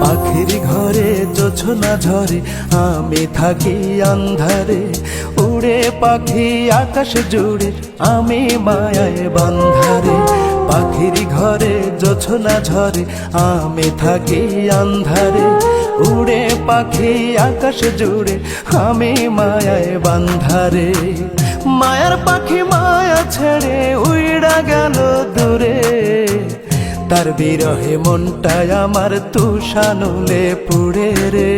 পাখির ঘরে জোছনা ঝরে আমি থাকি আন্ধারে, উড়ে পাখি আকাশ জুড়ে আমি মায়ায় বান্ধারে। পাখির ঘরে জোছনা ঝরে আমি থাকি আন্ধারে, উড়ে পাখি আকাশ জুড়ে আমি মায়ায় বান্ধারে। মায়ার পাখি মায়া ছেড়ে উইড়া গেল দূরে, তার বিরহে মনটাই আমার তুষানলে পুড়ে রে।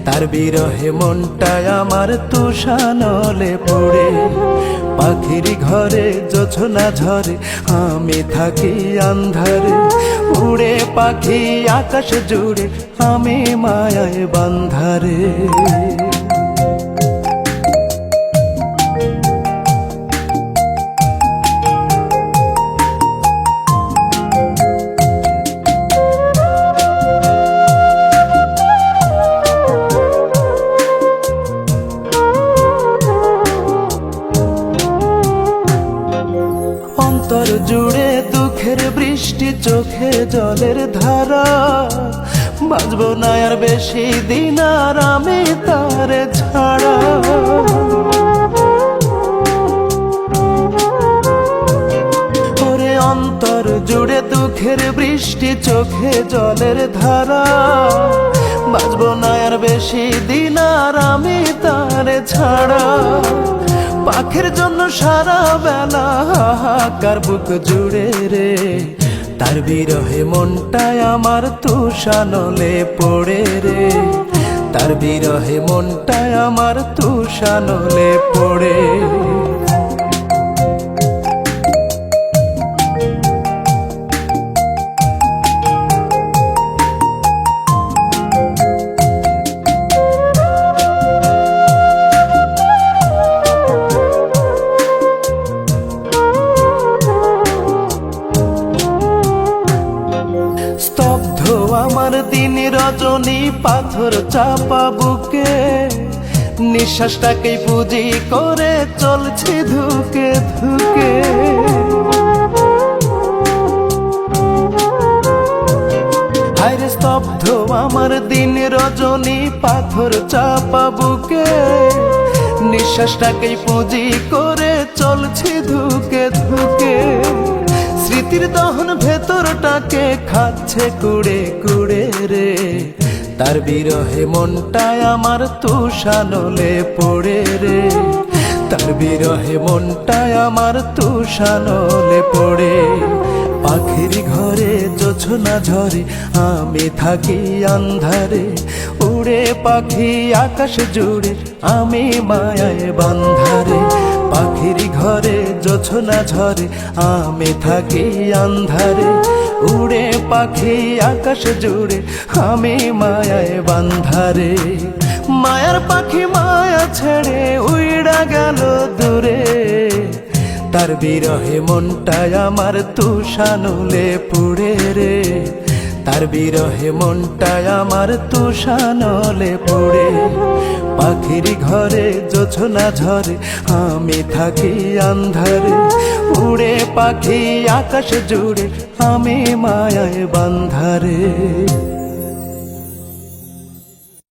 তার বিরহে মনটাই আমার তুষানলে পুড়ে। পাখির ঘরে জোছনা ঝরে আমি থাকি আন্ধারে, উড়ে পাখি আকাশ জুড়ে আমি মায়ায় বান্ধারে। অন্তর জুড়ে দুঃখের বৃষ্টি, চোখে জলের ধারা, বাঁচব না আর বেশি দিন আর আমি তারে ছাড়া। ওরে অন্তর জুড়ে দুঃখের বৃষ্টি, চোখে জলের ধারা, বাঁচব না আর বেশি দিন আর আমি তারে ছাড়া। পাখির জন্য সারা বেলা হাহাকার বুক জুড়ে রে, তার বিরহে মনটাই আমার তুষানলে পড়ে রে। তার বিরহে মনটাই আমার তুষানলে পড়ে। স্তব্ধ আমার দিন রজনী, পাথর চাপা বুকে, নিঃশ্বাসটাকেই পুঁজি করে চলছি ধুকে ধুকে। হায়রে স্তব্ধ আমার দিন রজনী, পাথর চাপা বুকে, নিঃশ্বাসটাকেই পুঁজি করে চলছি ধুকে ধুকে। স্মৃতির দহন ভেতরটাকে খাচ্ছে কুড়ে কুড়ে রে, তার বিরহে মনটাই আমার তুষানলে পড়ে রে। তার বিরহে মনটাই আমার তুষানলে পড়ে। পাখির ঘরে জোছনা ঝরে আমি থাকি আন্ধারে, উড়ে পাখি আকাশ জুড়ে আমি মায়ায় বান্ধারে। পাখির ঘরে জোছনা ঝরে আমি থাকি আন্ধারে, উড়ে পাখি আকাশ জুড়ে আমি মায়ায় বান্ধারে। মায়ার পাখি মায়া ছেড়ে উইড়া গেল দূরে, তার বিরহে মনটাই আমার তুষানলে পুড়ে রে। তার বিরহে মনটাই আমার তুষানলে পুড়ে। পাখির ঘরে জোছনা ঝরে আমি থাকি আন্ধারে, উড়ে পাখি আকাশ জুড়ে আমি মায়ায় বান্ধারে।